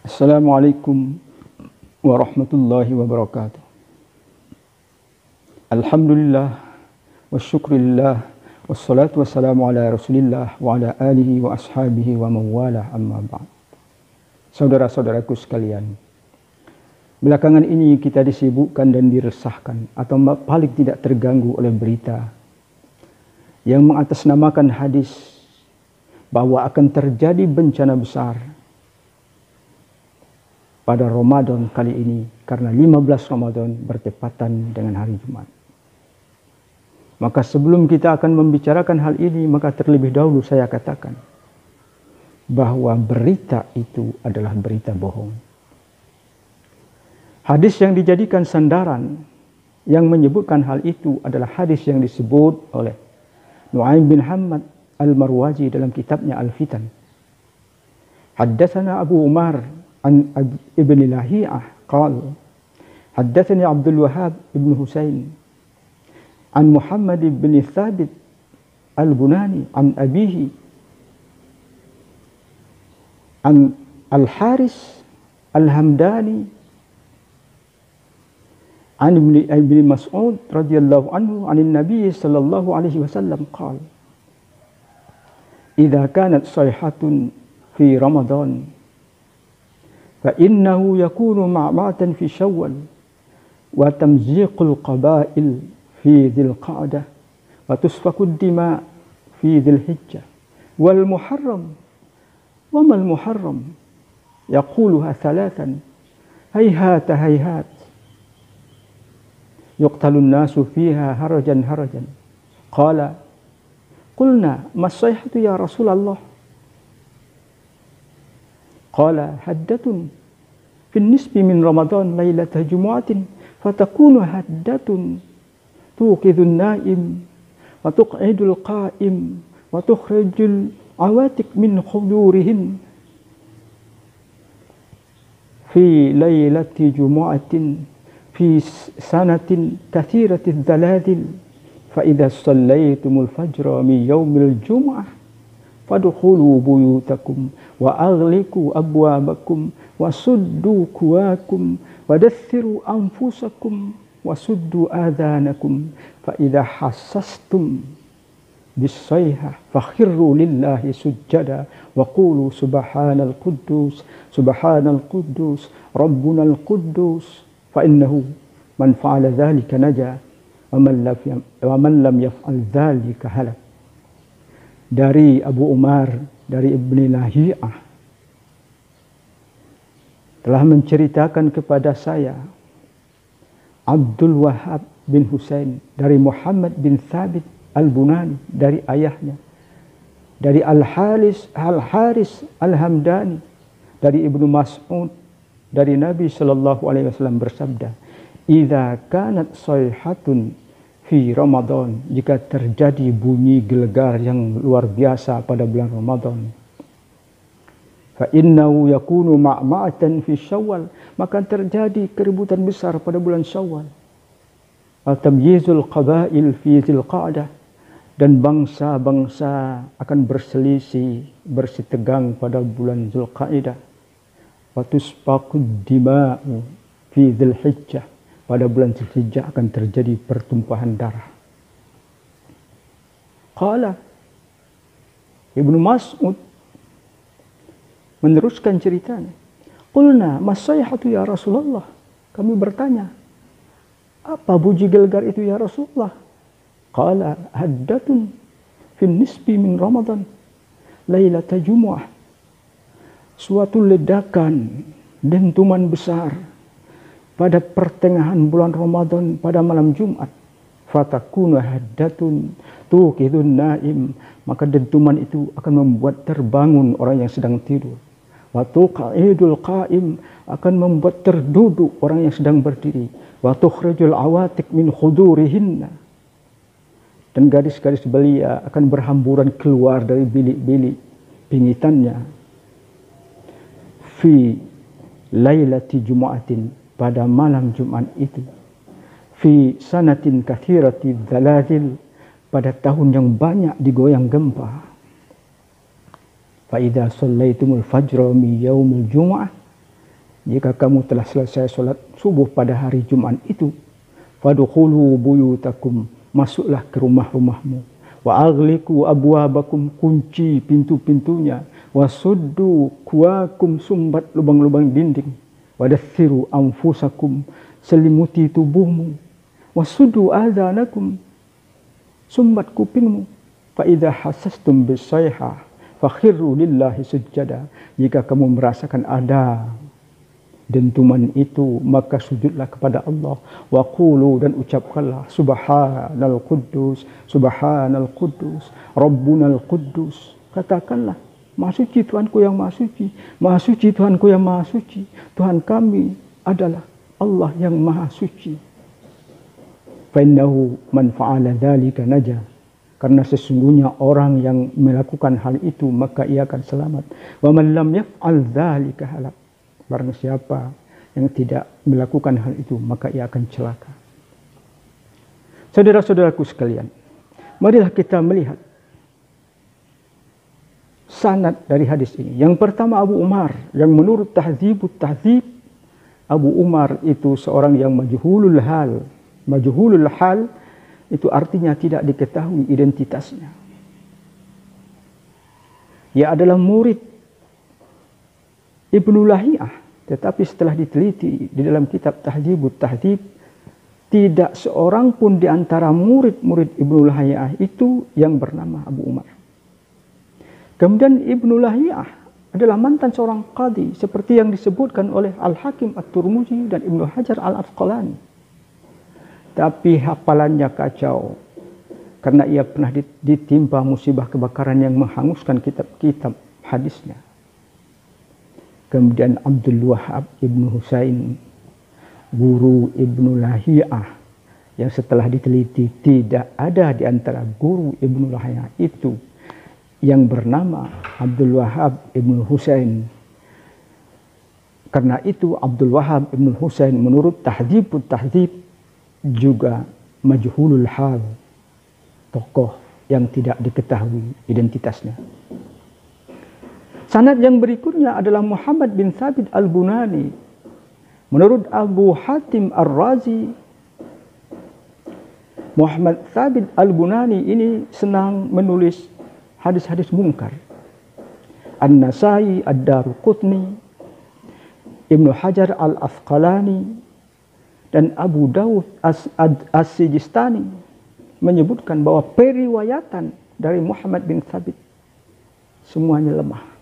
Assalamualaikum warahmatullahi wabarakatuh. Alhamdulillah wa syukurillah wassalatu wassalamu ala rasulillah wa ala alihi wa ashabihi wa mawalah amma ba'd. Saudara-saudaraku sekalian, belakangan ini kita disibukkan dan diresahkan atau paling tidak terganggu oleh berita yang mengatasnamakan hadis bahwa akan terjadi bencana besar pada Ramadan kali ini karena 15 Ramadan bertepatan dengan hari Jumat. Maka sebelum kita akan membicarakan hal ini, maka terlebih dahulu saya katakan bahwa berita itu adalah berita bohong. Hadis yang dijadikan sandaran yang menyebutkan hal itu adalah hadis yang disebut oleh Nu'aim bin Hammad al-Marwazi dalam kitabnya Al-Fitan. Haddatsana Abu Umar عن ابن لهيعة قال حدثني عبد الوهاب بن حسين عن محمد بن ثابت البناني عن أبيه عن الحارث الهمداني عن ابن مسعود رضي الله عنه عن النبي صلى الله عليه وسلم قال إذا كانت صيحة في رمضان فإنه يكون معمعة في شوال وتمزيق القبائل في ذي القعدة وتسفك الدماء في ذي الحجة والمحرم وما المحرم يقولها ثلاثا هيهات هيهات يقتل الناس فيها هرجا هرجا قال قلنا ما الصيحة يا رسول الله قال حدة في النسب من رمضان ليلة جمعة فتكون حدة توقظ النائم وتقعد القائم وتخرج العواتق من خدورهن في ليلة جمعة في سنة كثيرة الزلازل فإذا صليتم الفجر من يوم الجمعة فادخلوا بيوتكم وأغلقوا أبوابكم وسدوا كواكم ودثروا أنفسكم وسدوا آذانكم فإذا حسستم بالصيحة فخروا لله سجدا وقولوا سبحان القدوس ربنا القدوس فإنه من فعل ذلك نجا ومن لم يفعل ذلك هلك. Dari Abu Umar, dari Ibn Lahi'ah, telah menceritakan kepada saya Abdul Wahab bin Husain dari Muhammad bin Thabit al-Bunani dari ayahnya, dari Al-Haris al-Hamdani dari Ibnu Mas'ud dari Nabi sallallahu alaihi wasallam bersabda, "Idza kanat sayhatun fi Ramadan, jika terjadi bunyi gelegar yang luar biasa pada bulan Ramadan, fa innahu yakunu ma'ma'atan fi Syawal, maka terjadi keributan besar pada bulan Syawal. Al-tamyizul qabail fi Dzulqa'dah, dan bangsa-bangsa akan berselisih, bersitegang pada bulan Dzulqa'dah. Wa tusfaqud dima'u fi Dzulhijjah, pada bulan Dzulhijjah akan terjadi pertumpahan darah." Qala Ibnu Mas'ud meneruskan ceritanya, "Qulna mas-sayhatu ya Rasulullah." Kami bertanya, apa bunyi gelegar itu ya Rasulullah? Qala haddatun fin nisbi min Ramadan lailata Jumu'ah. Suatu ledakan, dentuman besar pada pertengahan bulan Ramadan pada malam Jumat. Fatakunu haddatun tuqidun naim, maka dentuman itu akan membuat terbangun orang yang sedang tidur. Wa tuqa'idul qa'im, akan membuat terduduk orang yang sedang berdiri. Wa tukhrijul awatiq min khudurihinna, dan gadis-gadis belia akan berhamburan keluar dari bilik-bilik pingitannya. Fi lailati Jumu'atin, pada malam Jumat itu. Fi sanatin kathirati dzalazil, pada tahun yang banyak digoyang gempa. Fa idza shallaitumul fajra min yaumil jumu'ah, jika kamu telah selesai sholat subuh pada hari Jumat itu, fadkhulu buyutakum, masuklah ke rumah-rumahmu, wa aghliqu abwabakum, kunci pintu-pintunya, wasuddu kuwakum, sumbat lubang-lubang dinding, wadathiru anfusakum, selimuti tubuhmu, wasuddu adhanakum, sumbat kupingmu, fa idza hasastum bisayha fakhirru lillahi sujada, jika kamu merasakan ada dentuman itu maka sujudlah kepada Allah, wa qulu, dan ucapkanlah subhanal quddus, subhanal quddus, rabbunal quddus, katakanlah maha suci Tuhanku yang maha suci, maha suci Tuhanku yang maha suci, Tuhan kami adalah Allah yang maha suci. Fa innahu man fa'ala dzalika naja, karena sesungguhnya orang yang melakukan hal itu maka ia akan selamat. Wa man lam yaf'al dzalika halak, barang siapa yang tidak melakukan hal itu maka ia akan celaka. Saudara-saudaraku sekalian, marilah kita melihat sanad dari hadis ini. Yang pertama Abu Umar, yang menurut Tahdzibut Tahdzib, Abu Umar itu seorang yang majhulul hal. Majhulul hal itu artinya tidak diketahui identitasnya. Ia adalah murid Ibnu Lahiyah, tetapi setelah diteliti di dalam kitab Tahdzibut Tahdzib, tidak seorang pun di antara murid-murid Ibnu Lahiyah itu yang bernama Abu Umar. Kemudian Ibnu Lahiyah adalah mantan seorang qadhi, seperti yang disebutkan oleh Al-Hakim At-Tirmidzi dan Ibnu Hajar Al-Asqalani. Tapi hafalannya kacau, karena ia pernah ditimpa musibah kebakaran yang menghanguskan kitab-kitab hadisnya. Kemudian Abdul Wahab Ibnu Husain, guru Ibnu Lahiyah, yang setelah diteliti tidak ada di antara guru Ibnu Lahiyah itu yang bernama Abdul Wahab Ibnu Husain. Karena itu Abdul Wahab Ibnu Husain menurut Tahdzibut Tahdzib juga majhulul hal, tokoh yang tidak diketahui identitasnya. Sanad yang berikutnya adalah Muhammad bin Thabit Al-Bunani. Menurut Abu Hatim Ar-Razi, Muhammad Thabit Al-Bunani ini senang menulis hadis-hadis mungkar. An-Nasai, Ad-Daruqutni, Ibnu Hajar Al-Asqalani, dan Abu Dawud As-Sijistani menyebutkan bahwa periwayatan dari Muhammad bin Thabit semuanya lemah.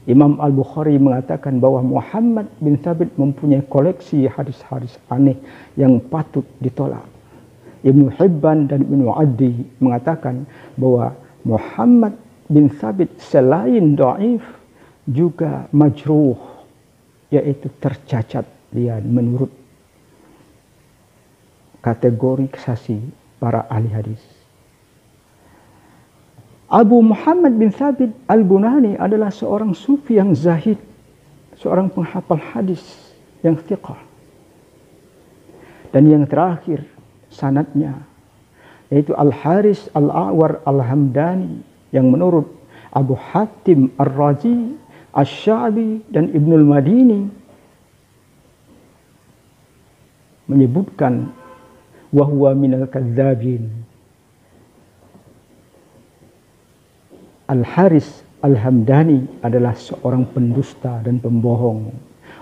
Imam Al-Bukhari mengatakan bahwa Muhammad bin Thabit mempunyai koleksi hadis-hadis aneh yang patut ditolak. Ibnu Hibban dan Ibnu Addi mengatakan bahwa Muhammad bin Thabit selain dhaif juga majruh, yaitu tercacat dia menurut kategorisasi para ahli hadis. Abu Muhammad bin Thabit Al-Bunani adalah seorang sufi yang zahid, seorang penghafal hadis yang thiqah. Dan yang terakhir sanadnya yaitu Al-Haris Al-A'war Al-Hamdani, yang menurut Abu Hatim Ar-Razi, Asy-Sya'bi dan Ibnul Madini menyebutkan wa huwa minal kadzdzabin. Al-Haris Al-Hamdani adalah seorang pendusta dan pembohong.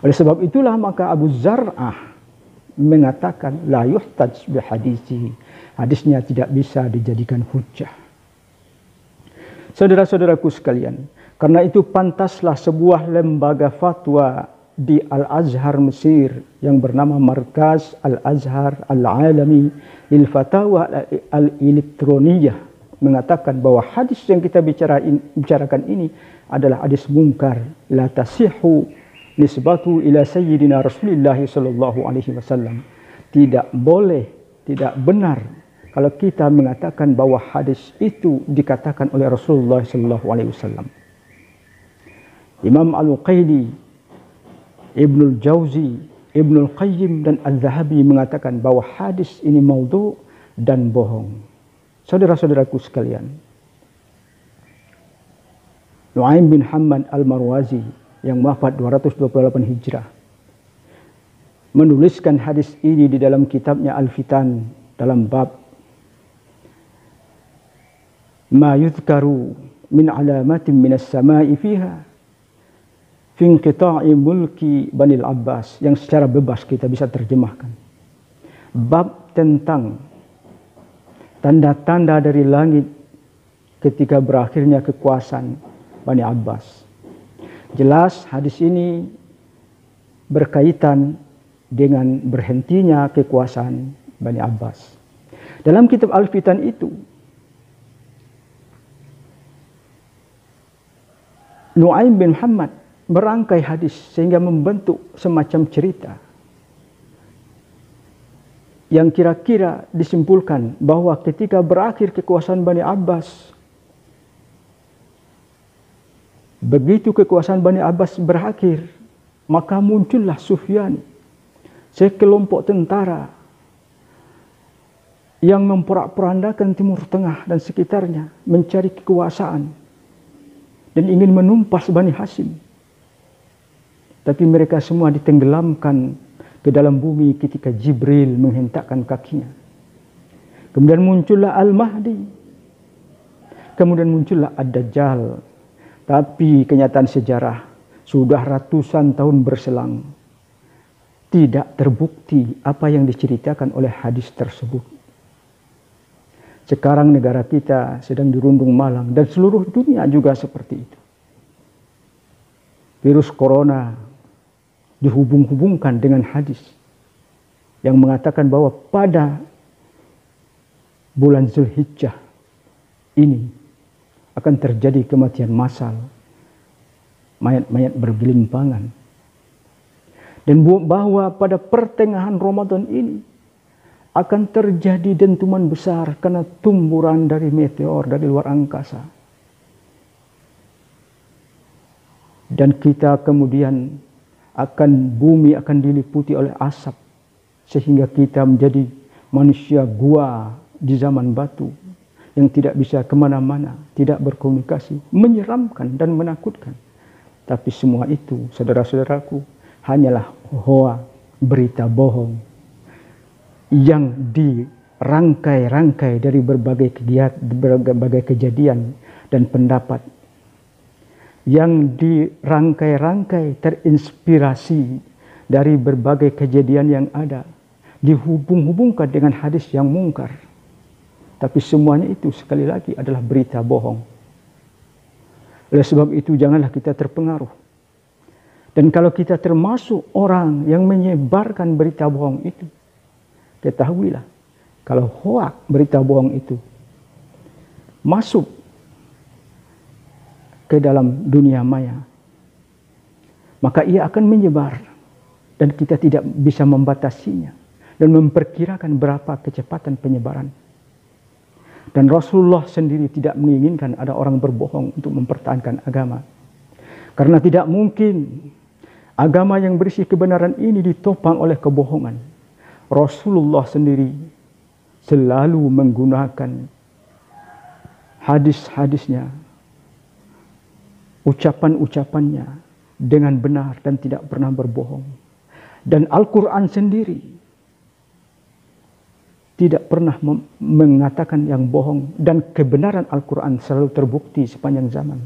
Oleh sebab itulah maka Abu Zar'ah mengatakan la yuhtaj bi hadisihi, hadisnya tidak bisa dijadikan hujjah. Saudara-saudaraku sekalian, karena itu pantaslah sebuah lembaga fatwa di Al-Azhar Mesir yang bernama Markaz Al-Azhar Al-Alami lil Fatawa Al-Elektroniyah mengatakan bahwa hadis yang kita bicarakan ini adalah hadis mungkar, la tasihhu nisbatu ila sayyidina Rasulullah sallallahu alaihi wasallam. Tidak boleh, tidak benar kalau kita mengatakan bahwa hadis itu dikatakan oleh Rasulullah sallallahu alaihi wasallam. Imam Al-Uqaili, Ibnul Jauzi, Ibnul Qayyim dan Al-Zahabi mengatakan bahwa hadis ini maudhu dan bohong. Saudara-saudaraku sekalian, Nu'aim bin Hammad Al-Marwazi yang wafat 228 Hijrah, menuliskan hadis ini di dalam kitabnya Al-Fitan dalam bab ma yudhkaru min alamatin minas sama'i fiha fi inqita'i mulki Bani Abbas, yang secara bebas kita bisa terjemahkan. Bab tentang tanda-tanda dari langit ketika berakhirnya kekuasaan Bani Abbas. Jelas hadis ini berkaitan dengan berhentinya kekuasaan Bani Abbas. Dalam kitab Al-Fitan itu, Nu'aim bin Muhammad merangkai hadis sehingga membentuk semacam cerita yang kira-kira disimpulkan bahwa ketika berakhir kekuasaan Bani Abbas, begitu kekuasaan Bani Abbas berakhir, maka muncullah Sufyan, sekelompok tentara yang memporak-porandakan Timur Tengah dan sekitarnya, mencari kekuasaan dan ingin menumpas Bani Hashim. Tapi mereka semua ditenggelamkan ke dalam bumi ketika Jibril menghentakkan kakinya. Kemudian muncullah Al-Mahdi. Kemudian muncullah Ad-Dajjal. Tapi kenyataan sejarah sudah ratusan tahun berselang, tidak terbukti apa yang diceritakan oleh hadis tersebut. Sekarang negara kita sedang dirundung malang dan seluruh dunia juga seperti itu. Virus corona dihubung-hubungkan dengan hadis yang mengatakan bahwa pada bulan Zulhijjah ini akan terjadi kematian massal, mayat-mayat bergelimpangan. Dan bahwa pada pertengahan Ramadan ini akan terjadi dentuman besar karena tumburan dari meteor dari luar angkasa. Dan kita kemudian bumi akan diliputi oleh asap sehingga kita menjadi manusia gua di zaman batu yang tidak bisa kemana-mana, tidak berkomunikasi, menyeramkan dan menakutkan. Tapi semua itu, saudara-saudaraku, hanyalah hoa, berita bohong yang dirangkai-rangkai dari berbagai kejadian dan pendapat, yang dirangkai-rangkai terinspirasi dari berbagai kejadian yang ada, dihubung-hubungkan dengan hadis yang mungkar. Tapi semuanya itu sekali lagi adalah berita bohong. Oleh sebab itu janganlah kita terpengaruh. Dan kalau kita termasuk orang yang menyebarkan berita bohong itu, ketahuilah kalau hoak berita bohong itu masuk ke dalam dunia maya, maka ia akan menyebar dan kita tidak bisa membatasinya dan memperkirakan berapa kecepatan penyebaran. Dan Rasulullah sendiri tidak menginginkan ada orang berbohong untuk mempertahankan agama. Karena tidak mungkin agama yang berisi kebenaran ini ditopang oleh kebohongan. Rasulullah sendiri selalu menggunakan hadis-hadisnya, ucapan-ucapannya dengan benar dan tidak pernah berbohong. Dan Al-Quran sendiri tidak pernah mengatakan yang bohong, dan kebenaran Al-Quran selalu terbukti sepanjang zaman.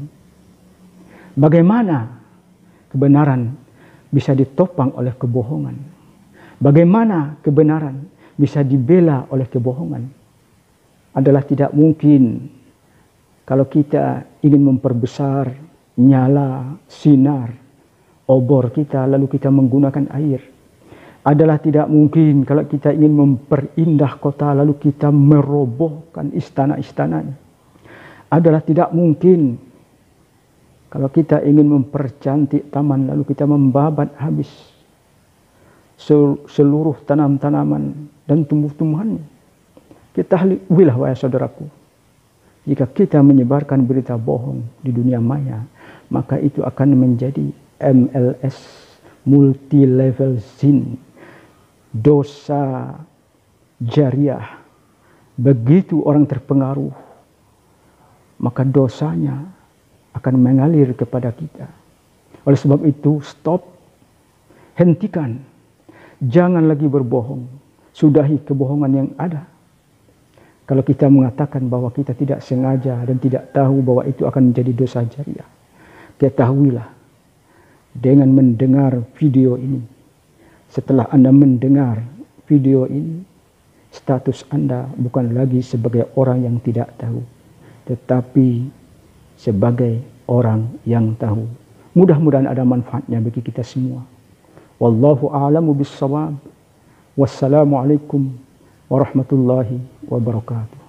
Bagaimana kebenaran bisa ditopang oleh kebohongan? Bagaimana kebenaran bisa dibela oleh kebohongan? Adalah tidak mungkin kalau kita ingin memperbesar nyala sinar obor kita lalu kita menggunakan air. Adalah tidak mungkin kalau kita ingin memperindah kota lalu kita merobohkan istana-istananya. Adalah tidak mungkin kalau kita ingin mempercantik taman lalu kita membabat habis seluruh tanam-tanaman dan tumbuh-tumbuhannya. Ketahuilah wahai saudaraku, jika kita menyebarkan berita bohong di dunia maya, maka itu akan menjadi MLS, multi level sin, dosa jariah. Begitu orang terpengaruh, maka dosanya akan mengalir kepada kita. Oleh sebab itu, stop, hentikan, jangan lagi berbohong, sudahi kebohongan yang ada. Kalau kita mengatakan bahwa kita tidak sengaja dan tidak tahu bahwa itu akan menjadi dosa jariah, ketahuilah dengan mendengar video ini. Setelah Anda mendengar video ini, status Anda bukan lagi sebagai orang yang tidak tahu, tetapi sebagai orang yang tahu. Mudah-mudahan ada manfaatnya bagi kita semua. Wallahu a'lamu bis-shawab. Wassalamualaikum warahmatullahi wabarakatuh.